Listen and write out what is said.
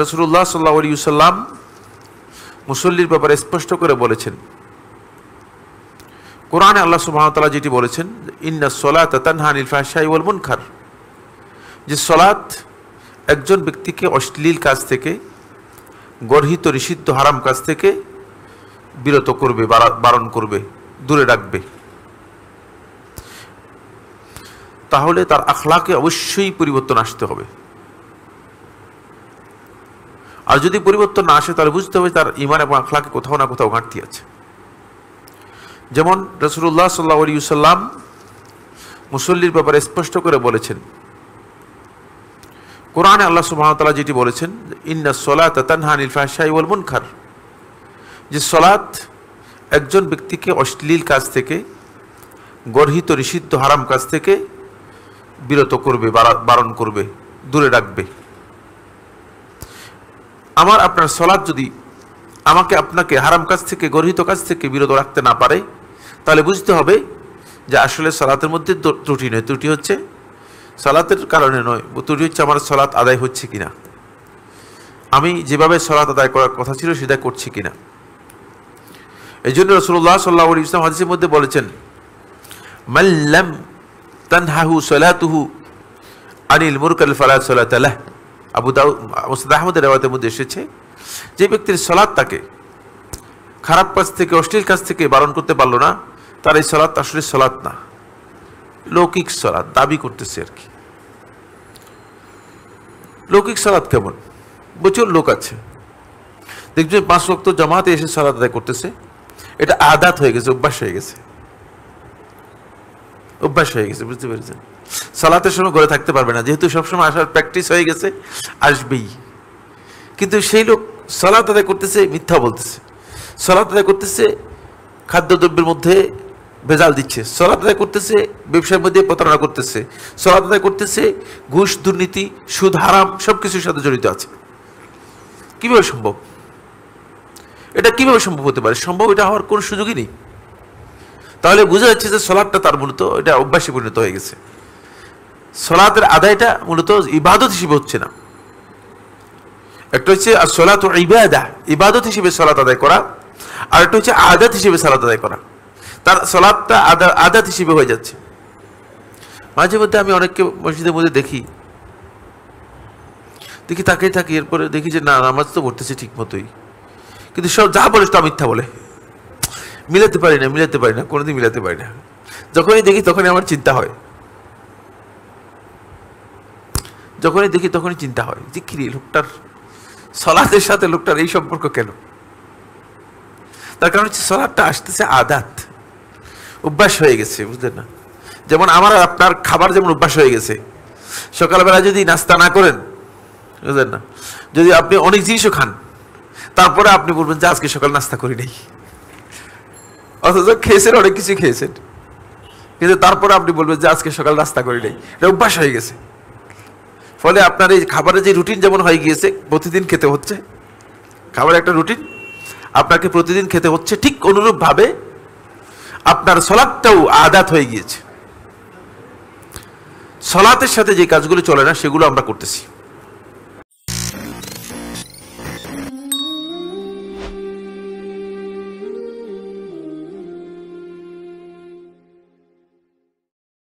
রাসূলুল্লাহ সাল্লাল্লাহু আলাইহি ওয়াসাল্লাম মুসল্লির ব্যাপারে স্পষ্ট করে বলেছেন। কোরআনে আল্লাহ সুবহানাহু ওয়া তাআলা যেটি বলেছেন, ইন্নাস সালাতা তানহা আনিল ফাহশাই ওয়াল মুনকার, যে সালাত একজন ব্যক্তিকে অশ্লীল কাজ থেকে, গর্হিত নিষিদ্ধ হারাম কাজ থেকে বিরত করবে, বারণ করবে, দূরে রাখবে। তাহলে তার আখলাকে অবশ্যই পরিবর্তন আসতে হবে। আর যদি পরিবর্তন না আসে তাহলে বুঝতে হবে তার ঈমান এবং আখলাকে কোথাও না কোথাও ঘাটতি আছে। যেমন রাসূলুল্লাহ সাল্লাল্লাহু আলাইহি ওয়াসাল্লাম মুসল্লির ব্যাপারে স্পষ্ট করে বলেছেন। কোরআনে আল্লাহ সুবহানাহু ওয়া তাআলা যেটি বলেছেন, ইন্নাস সালাতা তানহা আনিল ফাহশাই ওয়াল মুনকার, যে সালাত একজন ব্যক্তিকে অশ্লীল কাজ থেকে, গর্হিত নিষিদ্ধ হারাম কাজ থেকে বিরত করবে, বারণ করবে, দূরে রাখবে। আমার আপনার সালাত যদি আমাকে আপনাকে হারাম কাজ থেকে, গর্হিত কাজ থেকে বিরত রাখতে না পারে, তাহলে বুঝতে হবে যে আসলে সালাতের মধ্যে ত্রুটি নয়, ত্রুটি হচ্ছে সালাতের কারণে নয়, ত্রুটি হচ্ছে আমার সালাত আদায় হচ্ছে কিনা, আমি যেভাবে সালাত আদায় করার কথা ছিল সেটা করছি কিনা। এই জন্য রাসূলুল্লাহ সাল্লাল্লাহু আলাইহি ওয়াসাল্লাম হাদিসের মধ্যে বলেছেন, মান লাম তানহাহু সালাতুহু আনিল মুনকার ফালা সালাতা লাহ। আবু দাউদ মুসনাদ আহমদের riwayতের মধ্যে এসেছে, যে ব্যক্তির সালাত তাকে খারাপ কাজ থেকে, অশ্লীল কাজ থেকে বারণ করতে পারলো না, তার এই সালাত আসলে সালাত না, লৌকিক সালাত দাবি করতেছে আর কি। লৌকিক সালাত কেমন? প্রচুর লোক আছে দেখবেন 5 ওয়াক্ত জামাতে এসে সালাত আদায় করতেছে, এটা আদাত হয়ে গেছে, অভ্যাস হয়ে গেছে, অভ্যাস হয়ে গেছে, বুঝতে পেরেছেন? সালাতের সময় ঘরে থাকতে পারবে না, যেহেতু সবসময় আসার প্র্যাকটিস হয়ে গেছে, আসবেই। কিন্তু সেই লোক সালাত আদায় করতেছে, মিথ্যা বলতেছে, সালাত আদায় করতেছে, খাদ্যদ্রব্যের মধ্যে ভেজাল দিচ্ছে, সালাত আদায় করতেছে, ব্যবসার মধ্যে প্রতারণা করতেছে, সালাত আদায় করতেছে, ঘুষ, দুর্নীতি, সুদ, হারাম সবকিছুর সাথে জড়িত আছে। কিভাবে সম্ভব? এটা কিভাবে সম্ভব হতে পারে? সম্ভব এটা হওয়ার কোনো সুযোগই নেই। তাহলে বোঝা যাচ্ছে যে সালাতটা তার মূলত এটা অভ্যাসে পরিণত হয়ে গেছে। সালাতের আদায়টা মূলত ইবাদত হিসেবে হচ্ছে না। একটা হচ্ছে সালাতু ইবাদা, ইবাদত হিসেবে সালাত আদায় করা, আর একটা হচ্ছে আদাত হিসেবে সালাত আদায় করা। তার সালাতটা আদাত হিসেবে হয়ে যাচ্ছে। মাঝে মধ্যে আমি অনেককে মসজিদের মধ্যে দেখি তাকিয়ে থাকি, এরপরে দেখি যে না, নামাজ তো পড়তেছে ঠিক মতোই, কিন্তু সব যা বলে তা মিথ্যা বলে, মিলাতে পারি না, কোনোদিন মিলাতে পারি না। যখনই দেখি তখনই আমার চিন্তা হয়, তখনই চিন্তা হয় যে কি লোকটার সালাতের সাথে লোকটার এই সম্পর্ক কেন? তার কারণ হচ্ছে সালাতটা আসতেছে আদাত, অভ্যাস হয়ে গেছে, বুঝলেন না? যেমন আমার আপনার খাবার যেমন অভ্যাস হয়ে গেছে, সকালবেলা যদি নাস্তা না করেন, বুঝলেন না, যদি আপনি অনেক জিনিসও খান, তারপরে আপনি বলবেন যে আজকে সকাল নাস্তা করি নাই, অথচ খেয়েছেন, অনেক কিছু খেয়েছেন, কিন্তু তারপরে আপনি বলবেন যে আজকে সকাল নাস্তা করি নাই। এটা অভ্যাস হয়ে গেছে। ফলে আপনার এই খাবারের যে রুটিন যেমন হয়ে গিয়েছে, প্রতিদিন খেতে হচ্ছে, খাবারের একটা রুটিন আপনাকে প্রতিদিন খেতে হচ্ছে, ঠিক অনুরূপভাবে আপনার সালাতটাও আদাত হয়ে গিয়েছে। সালাতের সাথে যে কাজগুলো চলে না সেগুলো আমরা করতেছি।